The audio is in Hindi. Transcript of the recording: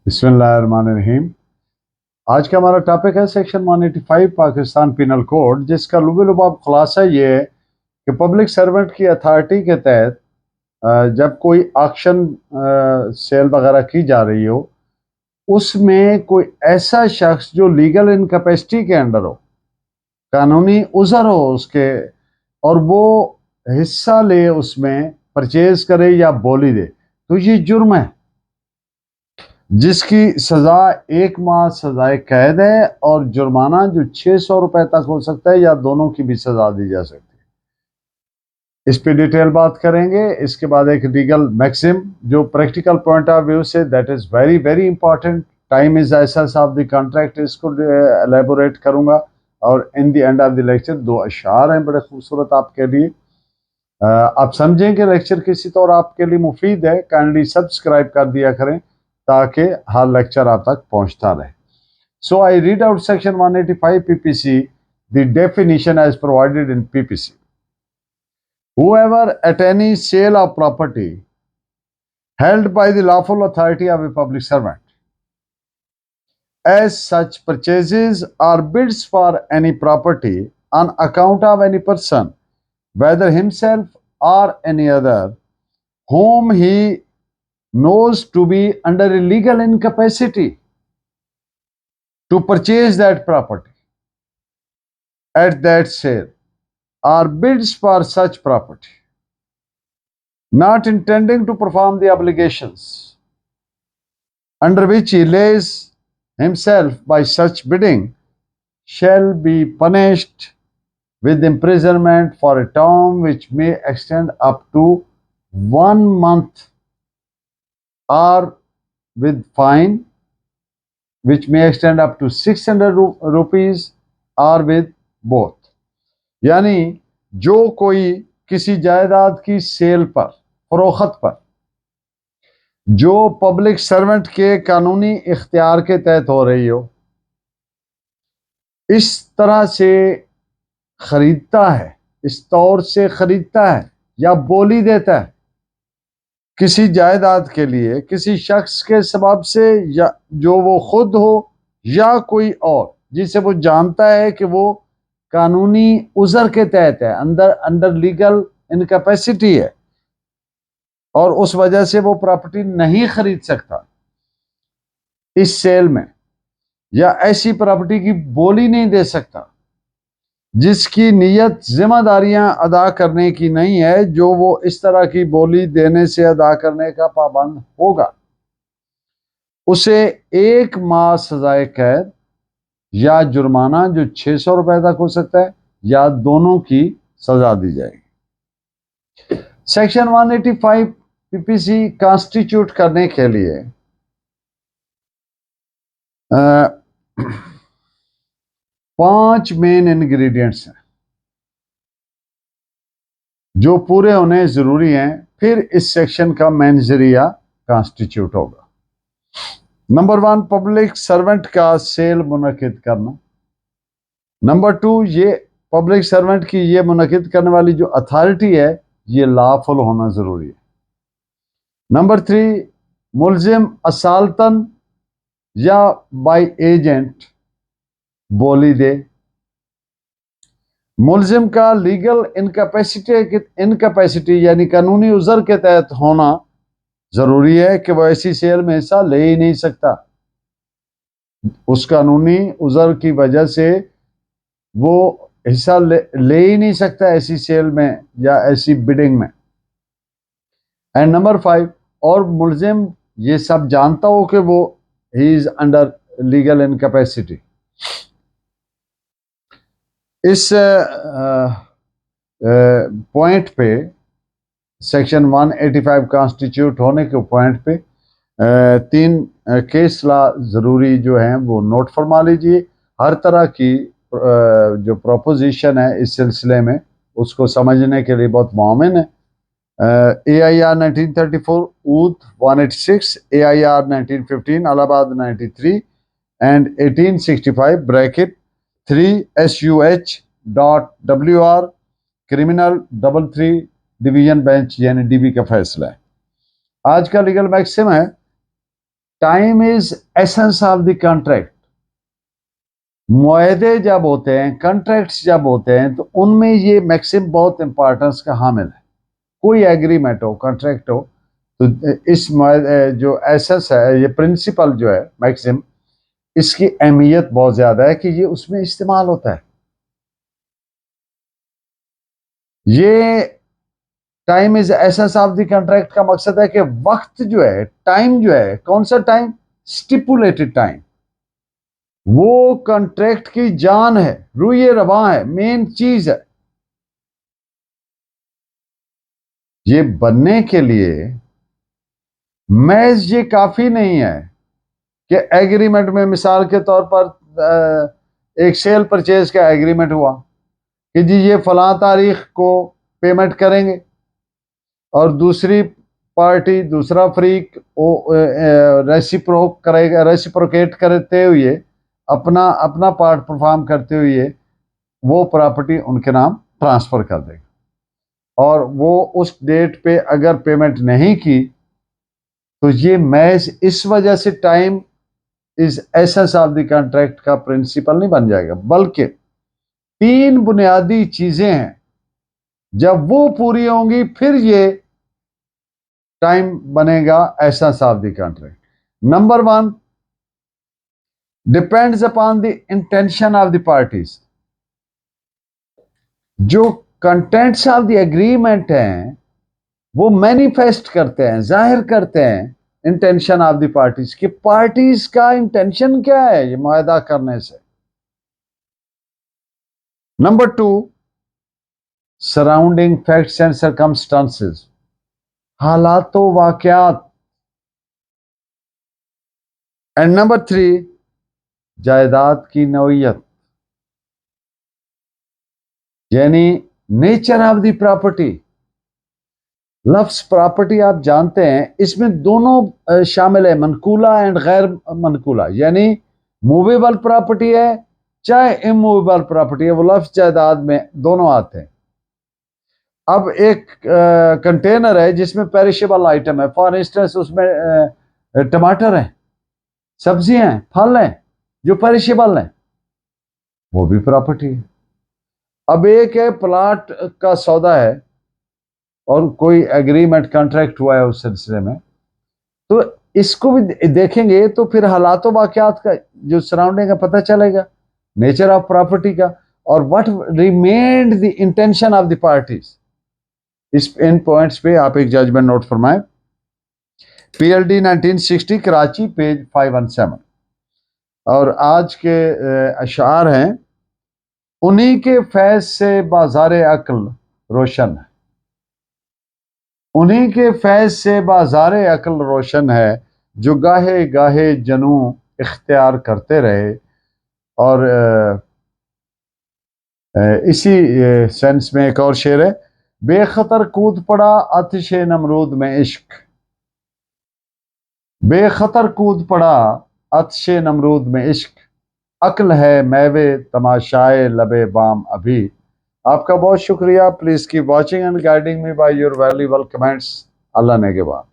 बिस्मिल्लाहिर्रहमानिर्रहीम। आज का हमारा टॉपिक है सेक्शन 185 पाकिस्तान पिनल कोड, जिसका लुबे-लुबाब खुलासा ये है कि पब्लिक सर्वेंट की अथॉरिटी के तहत जब कोई ऑक्शन सेल वगैरह की जा रही हो, उसमें कोई ऐसा शख्स जो लीगल इनकैपेसिटी के अंडर हो, कानूनी उज़र हो उसके, और वो हिस्सा ले उसमें, परचेज करे या बोली दे, तो ये जुर्म है जिसकी सजा 1 माह सजाए कैद है और जुर्माना जो 600 रुपए तक हो सकता है या दोनों की भी सजा दी जा सकती है। इस पे डिटेल बात करेंगे। इसके बाद एक लीगल मैक्सिम जो practical point of view say that is very very important, time is essence of the contract, इसको एलेबोरेट करूंगा। और in the end of the lecture दो अशार हैं बड़े खूबसूरत आपके लिए। आप समझें कि लेक्चर किसी तौर आपके लिए मुफीद है, काइंडली सब्सक्राइब कर दिया करें ताकि हर लेक्चर आप तक पहुंचता रहे। So I read out section 185 PPC, the definition as provided in PPC. Whoever at any sale of property held by the lawful authority of a public servant, as such purchases or bids for any property on account of any person, whether himself or any other, whom he knows to be under a legal incapacity to purchase that property at that sale, or bids for such property, not intending to perform the obligations under which he lays himself by such bidding, shall be punished with imprisonment for a term which may extend up to 1 month, or with fine which may extend up to 600 rupees, or with both। यानी जो कोई किसी जायदाद की सेल पर, फरोख्त पर, जो पब्लिक सर्वेंट के कानूनी इख्तियार के तहत हो रही हो, इस तरह से खरीदता है, इस तौर से खरीदता है या बोली देता है किसी जायदाद के लिए किसी शख्स के सबब से, या जो वो खुद हो या कोई और जिसे वो जानता है कि वो कानूनी उज़र के तहत है, अंडर लीगल इनकैपेसिटी है और उस वजह से वो प्रॉपर्टी नहीं खरीद सकता इस सेल में, या ऐसी प्रॉपर्टी की बोली नहीं दे सकता जिसकी नीयत जिम्मेदारियां अदा करने की नहीं है, जो वो इस तरह की बोली देने से अदा करने का पाबंद होगा, उसे 1 माह सजाए कैद या जुर्माना जो 600 रुपए तक हो सकता है या दोनों की सजा दी जाएगी। सेक्शन 185 पीपीसी कॉन्स्टिट्यूट करने के लिए 5 मेन इंग्रेडिएंट्स हैं जो पूरे होने जरूरी हैं, फिर इस सेक्शन का मेन जरिया कॉन्स्टिट्यूट होगा। नंबर 1, पब्लिक सर्वेंट का सेल मुनकिद करना। नंबर 2, ये पब्लिक सर्वेंट की ये मुनकिद करने वाली जो अथॉरिटी है ये लॉफुल होना जरूरी है। नंबर 3, मुलजिम असालतन या बाय एजेंट बोली दे। मुलजिम का लीगल इनकैपेसिटी यानी कानूनी उज़र के तहत होना जरूरी है कि वह ऐसी सेल में हिस्सा ले ही नहीं सकता, उस कानूनी उज़र की वजह से वो हिस्सा ले ही नहीं सकता ऐसी सेल में या ऐसी बिडिंग में। एंड नंबर 5, और मुलजिम ये सब जानता हो कि वो he is under legal incapacity. इस पॉइंट पे, सेक्शन 185 कॉन्स्टिट्यूट होने के पॉइंट पे 3 केस ला ज़रूरी जो हैं वो नोट फरमा लीजिए। हर तरह की जो प्रोपोजिशन है इस सिलसिले में उसको समझने के लिए बहुत मामून है। AIR 1934 Oudh 186, AIR 1915 Allahabad 93 and 1865 bracket 3 SUH.WR criminal 33 division bench यानी DB का फैसला है। आज का लीगल मैक्सिम है time is essence of the contract. मुआहदे जब होते हैं, कॉन्ट्रैक्ट्स जब होते हैं, तो उनमें ये मैक्सिम बहुत इंपॉर्टेंस का हामिल है। कोई एग्रीमेंट हो, कॉन्ट्रैक्ट हो, तो इस जो एसेंस है, ये प्रिंसिपल जो है मैक्सिम, इसकी अहमियत बहुत ज्यादा है कि ये उसमें इस्तेमाल होता है। ये time is essence of the contract का मकसद है कि वक्त जो है, टाइम जो है, कौन सा टाइम? Stipulated time. वो कॉन्ट्रैक्ट की जान है, रूए रवां है, मेन चीज है। ये बनने के लिए महज ये काफी नहीं है कि एग्रीमेंट में, मिसाल के तौर पर एक सेल परचेज का एग्रीमेंट हुआ कि जी ये फलां तारीख को पेमेंट करेंगे, और दूसरी पार्टी, दूसरा फ्रीक रेसिप्रोक करेगा, रेसिप्रोकेट करते हुए अपना अपना पार्ट परफॉर्म करते हुए वो प्रॉपर्टी उनके नाम ट्रांसफर कर देगा। और वो उस डेट पे अगर पेमेंट नहीं की, तो ये महज इस वजह से time is essence of the contract का प्रिंसिपल नहीं बन जाएगा, बल्कि तीन बुनियादी चीजें हैं, जब वो पूरी होंगी फिर ये टाइम बनेगा essence of the contract. Number one, depends upon the intention of the parties. जो कंटेंट्स ऑफ द एग्रीमेंट हैं वो मैनिफेस्ट करते हैं, जाहिर करते हैं इंटेंशन ऑफ द पार्टीज, कि पार्टीज का इंटेंशन क्या है ये मुआहदा करने से। Number two, surrounding facts and circumstances, हालात वाकयात। एंड नंबर थ्री, जायदाद की नौइयत, यानी नेचर ऑफ द प्रॉपर्टी। लफ्ज प्रॉपर्टी आप जानते हैं, इसमें दोनों शामिल है, मनकूला एंड गैर मनकूला, यानी मूवेबल प्रॉपर्टी है चाहे इमूवेबल प्रॉपर्टी है, वो लफ्ज जायदाद में दोनों आते हैं। अब एक कंटेनर है जिसमें पेरिशेबल आइटम है, फॉर इंस्टेंस उसमें टमाटर हैं, सब्जियां हैं, फल हैं जो पेरिशेबल हैं, वो भी प्रॉपर्टी है। अब एक है प्लाट का सौदा है और कोई एग्रीमेंट कॉन्ट्रैक्ट हुआ है उस सिलसिले में, तो इसको भी देखेंगे तो फिर हालात वाकयात का जो सराउंडिंग है पता चलेगा, नेचर ऑफ प्रॉपर्टी का, और what remained the intention of the parties. इस इन पॉइंट्स पे आप एक जजमेंट नोट फरमाएं। PLD 1960 Karachi, page 517। और आज के अशार हैं, उन्हीं के फैज से बाजार अक्ल रोशन है, उन्हीं के फैज से बाजार अक्ल रोशन है, जो गाहे गाहे जनू इख्तियार करते रहे। और इसी सेंस में एक और शेर है, बेखतर कूद पड़ा आतिश नमरूद में इश्क, बेखतर कूद पड़ा आतिश नमरूद में इश्क, अक्ल है मैवे तमाशाए लबे बाम अभी। आपका बहुत शुक्रिया। Please keep watching and guiding me by your valuable comments. Allah ने के बाद।